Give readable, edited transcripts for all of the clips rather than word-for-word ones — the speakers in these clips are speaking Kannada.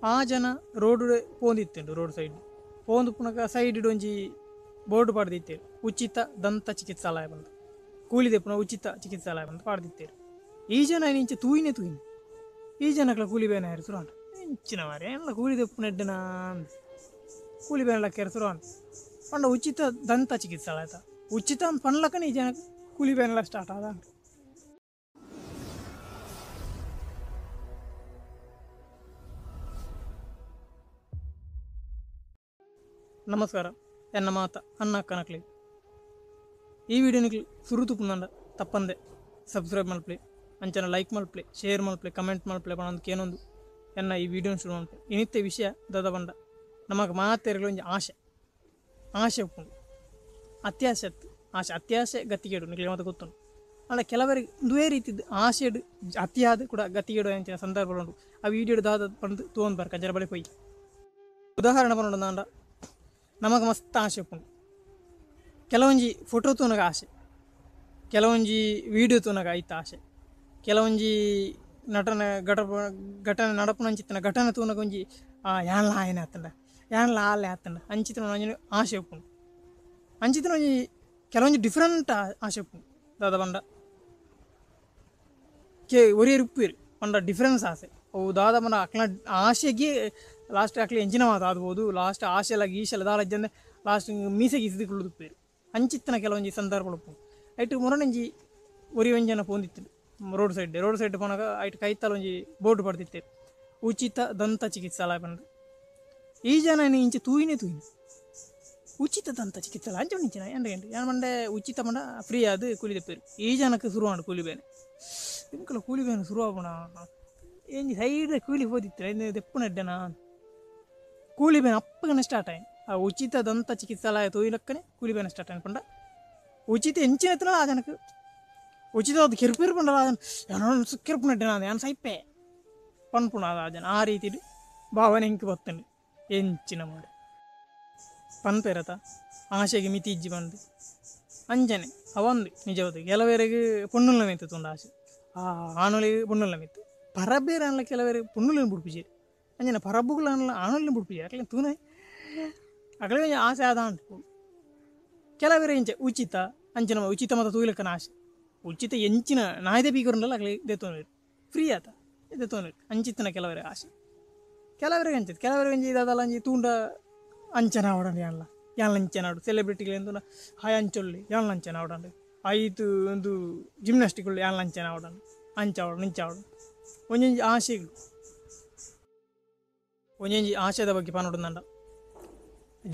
ಆ ಜನ ರೋಡ್ ಪೋಂದಿತ್ತೇಂಡು ರೋಡ್ ಸೈಡ್ ಪೋಂದು ಪುನಕ ಸೈಡ್ ಒಂಜಿ ಬೋರ್ಡ್ ಪಾಡ್ದಿತ್ತೇರು ಉಚಿತ ದಂತ ಚಿಕಿತ್ಸಾಲಯ ಬಂದು ಕೂಲಿದೆ ಪುನಃ ಉಚಿತ ಚಿಕಿತ್ಸಾಲಯ ಬಂದು ಪಾಡ್ದಿತ್ತೇರು ಈ ಜನ ಇಂಚೆ ತೂಯಿನೇ ತೂಯಿನಿ ಈ ಜನಕ್ಲ ಕೂಲಿ ಬೇನೆ ಹೆಸರು ಅಂಟ ಇಂಚಿನ ಮಾರೆ ಎಲ್ಲ ಕೂಲಿದೆ ಪುನಃ ಕೂಲಿ ಬೇನೆಲ್ಲ ಕೆರೆಸರು ಅಂಟ ಪಂಡ ಉಚಿತ ದಂತ ಚಿಕಿತ್ಸಾಲಯ ಉಚಿತ ಅಂತ ಪಂಡ್ಲಕ್ಕನೇ ಈ ಜನಕ್ಕೆ ಕೂಲಿ ಬೇನೆಲ್ಲ ಸ್ಟಾರ್ಟ್ ಆದ ಅಂಟ. ನಮಸ್ಕಾರ ಎನ್ನ ಮಾತ ಅನ್ನ ಕನಕ್ಲಿ ಈ ವಿಡಿಯೋನಿಗೆ ಸುರುತು ಪುನಂಡ ತಪ್ಪಂದೆ ಸಬ್ಸ್ಕ್ರೈಬ್ ಮಲ್ಪ್ಲೆ ಅಂಚನ ಲೈಕ್ ಮಲ್ಪ್ಲೆ ಶೇರ್ ಮಲ್ಪ್ಲೆ ಕಮೆಂಟ್ ಮಲ್ಪ್ಲೆ ಪಣಂದಕ್ಕೆ ಏನೊಂದು ಎನ್ನ ಈ ವಿಡಿಯೋನ ಶುರು ಮಲ್ಪೆ ಇನಿತ್ತೆ ವಿಷಯ ದದ ಬಂಡ ನಮಗೆ ಮಾತೆರಗಳು ಒಂಜಿ ಆಶೆ ಉಪ್ಪುಂಡು ಅತ್ಯಾಸೆ ಆಶೆ ಅತ್ಯಾಸೆ ಗತಿಗೇಡು ನಿಮಗೆ ಮತ್ತೆ ಗೊತ್ತುಂಟು ಅಲ್ಲ ಕೆಲವರಿಗೆ ಒಂದೇ ರೀತಿದ್ದು ಆಸೆ ಅತಿಯಾದ ಕೂಡ ಗತಿಗೇಡು ಅಂಚಿನ ಸಂದರ್ಭಗಳು ಉಂಟು ಆ ವಿಡಿಯೋ ದಾದ ಬಂದು ತೊಗೊಂಡು ಬರ್ಕ ಜರ ಬಳಿ ಹೋಗಿ ಉದಾಹರಣೆ ಬಂದು ನಾಂಡ ನಮಗೆ ಮಸ್ತ್ ಆಸೆ ಉಪ್ಪುಂಡು ಕೆಲವೊಂಜಿ ಫೋಟೋ ತೂನಗ ಆಸೆ ಕೆಲವೊಂಜಿ ವಿಡಿಯೋ ತೂನಗ ಐತ ಆಸೆ ಕೆಲವೊಂಜಿ ನಟನ ಘಟನೆ ನಡಪುನಂಚಿತ್ತಿನ ಘಟನೆ ತೂನಗ ಒಂಜಿ ಯಾನ್ಲ ಆಯನೆ ಆತಂಡ ಯಾನ್ಲ ಆಲೆ ಆತಂಡ ಅಂಚಿತ್ತಿನ ಒಂಜಿ ಆಸೆ ಉಪ್ಪುಂಡು ಅಂಚಿತ್ತಿನ ಒಂಜಿ ಕೆಲವೊಂಜಿ ಡಿಫ್ರೆಂಟ್ ಆಸೆ ಉಪ್ಪುಂಡು ದಾದ ಬಂಡ ಒರಿಯರು ಉಪ್ಪೇರು ಪಂಡ ಡಿಫ್ರೆನ್ಸ್ ಆಸೆ ಅವು ದಾದ ಬಂಡ ಅಕ್ಲ ಆಸೆಗೆ ಲಾಸ್ಟ್ ಅಕ್ಲಿ ಎಂಚಿನ ಮಾತು ಆದ್ಬೋದು ಲಾಸ್ಟ್ ಆಸೆಲ್ಲ ಗೀಸೆಲ್ಲ ದಾಲಜ್ಜಂದೆ ಲಾಸ್ಟ್ ಮೀಸೆ ಗೀಸಿದುಕೊಳ್ಳುದು ಉಪ್ಪೇರು ಅಂಚಿತ್ತಿನ ಕೆಲವೊಂಜಿ ಸಂದರ್ಭಗಳು ಉಪ್ಪುಂಡು ಐಟು ಮೊರನಂಜಿ ಒರಿ ಒಂಜನ ಪೋಂದಿತ್ತು ರೋಡ್ ಸೈಡ್ ಪೋನಾಗ ಐಟು ಕೈತಲ ಒಂಜಿ ಬೋರ್ಡ್ ಪಡ್ದಿತ್ತೇರು ಉಚಿತ ದಂತ ಚಿಕಿತ್ಸಾಲಯ ಬಂದು ಈ ಜನ ಇಂಚೆ ತೂಯಿನೇ ಉಚಿತ ದಂತ ಚಿಕಿತ್ಸಾಲಯ ಅಂಚೆ ಇಂಚಿನ ಎಂಟು ಏನು ಮಂಡೆ ಉಚಿತ ಮಂಡ ಫ್ರೀ ಅದು ಕೂಲಿ ತೆಪ್ಪೇರು ಈ ಜನಕ್ಕೆ ಶುರು ಮಾಡು ಕೂಲಿ ಬೇನೆ ಇಂಕಲ ಕೂಲಿ ಬೇನೆ ಶುರು ಆಗೋಣ ಏನು ಸೈಡ್ ಕೂಲಿ ಹೋದಿತ್ತು ತೆಪ್ಪು ನೆಡ್ಡೆನ ಕೂಲಿ ಬೇನೆ ಅಪ್ಪಗನೆ ಸ್ಟಾರ್ಟ್ ಆಯ್ತು ಆ ಉಚಿತ ದಂತ ಚಿಕಿತ್ಸಾಲಯ ತೋಯಿಲಕ್ಕನೆ ಕೂಲಿ ಬೇನೆ ಸ್ಟಾರ್ಟ್ ಆಯ್ತು ಪಂಡ ಉಚಿತ ಎಂಚಿನ ಎತ್ತನಲ್ಲ ಆ ಜನಕ್ಕೆ ಉಚಿತ ಅದು ಕೆರ್ಪಿರು ಪಂಡಲ್ಲ ಅದನ್ನು ಏನೋ ಕೆರ್ಪು ನೆಡ್ಡೆನ ಅದು ಏನು ಸೈಪೆ ಪನ್ಪುಣ ಅದು ಆ ಜನ ಆ ರೀತಿ ಭಾವನೆ ಹಿಂಗೆ ಬರ್ತಂಡು ಎಂಚಿನ ಮಾಡಿ ಪನ್ಪೇರತ ಆಶೆಗೆ ಮಿತಿ ಇಜ್ಜಿ ಬಂದು ಅಂಜನೆ ಅವಂದು ನಿಜವಾದ ಕೆಲವರಿಗೆ ಪೊಣ್ಣುಲ್ಲ ಮಿತ್ತು ತುಂಡು ಆಸೆ ಆ ಆಣುಲಿಗೆ ಪೊಣ್ಣುಲ್ಲ ಮಿತ್ತು ಪರಬೇರೆ ಅನ್ಲ ಕೆಲವರಿಗೆ ಪೊಣ್ಣುಲಿನ ಬಿಡ್ಪಿಜೀರಿ ಅಂಜನೆ ಪರಬುಗಳ ಅನ್ಲ ಆಣುಲಿನ ಬಿಡ್ಪಿಜಿ ಅಕ್ಲೆ ತೂನೆ ಅಕಲೆ ಆಸೆ ಆದ ಅಂಟು ಕೆಲವರೆ ಇಂಚೆ ಉಚಿತ ಅಂಚಿನ ಉಚಿತ ಮತ್ತು ತೂಯಿಲಕ್ಕನ ಆಸೆ ಉಚಿತ ಎಂಚಿನ ನಾಯ್ದೆ ಬೀಗರುಂಡಲ್ಲ ಅಕ್ಲೆ ದೇತೋನಿರು ಫ್ರೀ ಆತ ದೇತೋನಿರು ಅಂಚಿತ್ತಿನ ಕೆಲವರೆ ಆಸೆ ಕೆಲವರಿಗೆ ಅಂಚಿತ್ತು ಕೆಲವರಿಗೆ ಅಂಚಿ ಇದಲ್ಲ ಅಂಚಿ ತೂಂಡ ಅಂಚನ ಆವಡಂಡು ಯಾನ್ಲ ಅಂಚನ ಆಡು ಸೆಲೆಬ್ರಿಟಿಗಳು ಹಾಯ್ ಅಂಚೊಳ್ಳಿ ಯಾನ್ಲ ಅಂಚನ ಆವಡಂಡು ಆಯ್ತು ಒಂದು ಜಿಮ್ನಾಸ್ಟಿಕ್ಗಳು ಯಾನ್ಲ ಅಂಚನ ಆವಡಂಡು ಅಂಚ ಆವಡು ನಿಂಚ ಆವಡು ಒಂಜೊಂಜಿ ಆಸೆಗಳು ಒಂಜೊಂಜಿ ಆಸೆದ ಬಗ್ಗೆ ಪನೋಡುಂದಂಡ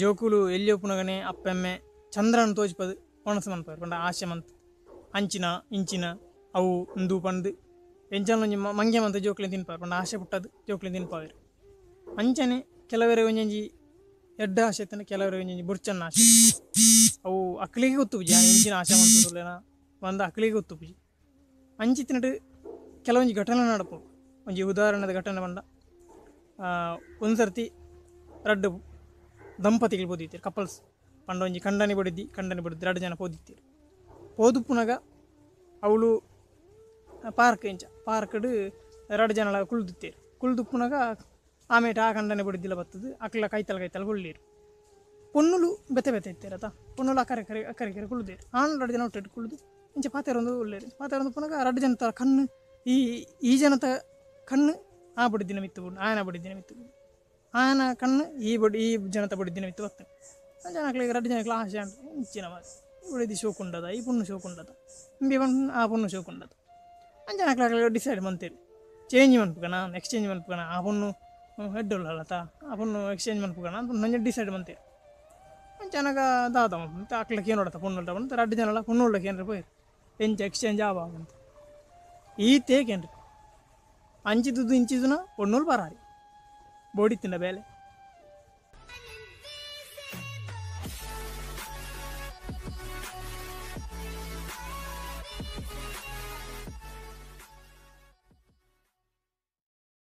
ಜೋಕುಲು ಎಲ್ಲಿ ಒಪ್ಪುನಗನೆ ಅಪ್ಪೆಮ್ಮೆ ಚಂದ್ರನ ತೋಜ್ಪದು ಒಣಸು ಮನ್ಪಾರು ಪಂಡ ಆಸೆ ಮಂತ್ ಅಂಚಿನ ಇಂಚಿನ ಅವು ಒಂದು ಪಂದು ಎಂಚನ ಒಂಜಿ ಮಂಗೆ ಮಂತ್ ಜೋಕ್ಲಿನ ತಿನ್ಪಾರು ಪಂಡ ಆಸೆ ಪುಟ್ಟದು ಜೋಕ್ಲಿನ ತಿನ್ಪಾರು ಅಂಚನೆ ಕೆಲವರೆ ಒಂಜೊಂಜಿ ಎಡ್ಡ ಆಸೆ ಇತ್ತಂದ್ರೆ ಕೆಲವರೆ ಒಂಜೊಂಜಿ ಬುರ್ಚನ್ನ ಆಸೆ ಅವು ಅಕ್ಲಿಗೆ ಗೊತ್ತುಪುಜಿ ಇಂಚಿನ ಆಸೆ ಮಂತುಲೇನ ಒಂದು ಅಕ್ಲಿಗೆ ಗೊತ್ತುಪುಜಿ ಅಂಚಿತ್ತಿನಟ್ಟು ಕೆಲವೊಂಜಿ ಘಟನೆ ನಡಪು ಒಂಜಿ ಉದಾಹರಣೆದ ಘಟನೆ ಬಂಡ ಒಂದು ಸರ್ತಿ ರಡ್ಡು ದಂಪತಿಗಳು ಬೋದಿತ್ತೀರು ಕಪಲ್ಸ್ ಪಂಡ ಒಂಜಿ ಕಂಡನಿ ಬಡಿದ್ದು 2 ಜನ ಪೋದಿತ್ತೀರು ಪೋದುಪ್ಪುನಾಗ ಅವಳು ಪಾರ್ಕ್ಡು 2 ಜನ ಕುಳ್ದಿತ್ತೇರು ಕುಳ್ದುಪ್ಪುನಾಗ ಆಮೇಲೆ ಆ ಕಂಡನೆ ಬಡಿದ್ದಿಲ್ಲ ಬರ್ತದೆ ಅಕ್ಲ ಕೈತಲ ಕುಳ್ಳೀರು ಪೊನ್ನುಲು ಬೆತೆ ಇತ್ತೇರತ ಪೊನ್ನುಲು ಅಕ್ಕರೆ ಕುಳ್ದೇರು ಆನು 2 ಜನ ಒಟ್ಟು ಕುಳ್ದು ಇಂಚೆ ಪಾತೆರೊಂದು ಒಳ್ಳೆರು ಪಾತೆರೊಂದು ಪುನಗ 2 ಜನ ಕಣ್ಣು ಈ ಜನತ ಕಣ್ಣು ಆ ಬಡಿದಿನ ಮಿತ್ತು ಆಯನ ಬಡಿದಿನ ಮಿತ್ತು ಆಯನ ಕಣ್ಣು ಈ ಜನತ ಬಡಿದಿನ ಮಿತ್ತು ಬರ್ತದೆ ಜನಕ್ಲಿಗೆ 2 ಜನಕ್ಕೆ ಆಸೆ ಅಂತ ಇಂಚಿನ ಮಾತು ಬಡಿದು ಶೋಕುಂಡದ ಈ ಪುಣ್ಣು ಶೋಕುಂಡದ ಹಿಂಗೆ ಬಂದು ಆ ಪುಣ್ಣು ಶೋಕುಂಡದ ಜನಕ್ಲಾಗಲಿ ಡಿಸೈಡ್ ಮಂತೇಳಿ ಚೇಂಜ್ ಮನ್ಪುಗಣ ಎಕ್ಸ್ಚೇಂಜ್ ಮನ್ಪುಗಣ ಆ ಪುಣ್ಣು ಹೆಡ್ಡೊಳ್ಳತ ಆ ಪುಣ್ಣು ಎಕ್ಸ್ಚೇಂಜ್ ಮನ್ಪುಗಣ ಅಂತ ನಂಗೆ ಡಿಸೈಡ್ ಮಂತೇಳಿ ಜನಗ ದಾದ ಅಂತ ಅಕ್ಲಕ್ಕೆ ಏನು ನೋಡತ್ತ ಪುಣ್ಣು ಬಂತ 2 ಜನ ಪುಣ್ಣು ಉಳ್ಳಕ್ಕೆ ಏನ್ರಿ ಹೋಯ್ತು ಎಂಚ ಎಕ್ಸ್ಚೇಂಜ್ ಆವಾಗಂತ ಈತೇಕೇನ್ರಿ ಅಂಚಿದ್ದು ಇಂಚಿದನ ಪೊಣ್ಣುಲ್ ಬರಾರಿ ಬೋಡಿತ್ತಿನ ಬೇಲೆ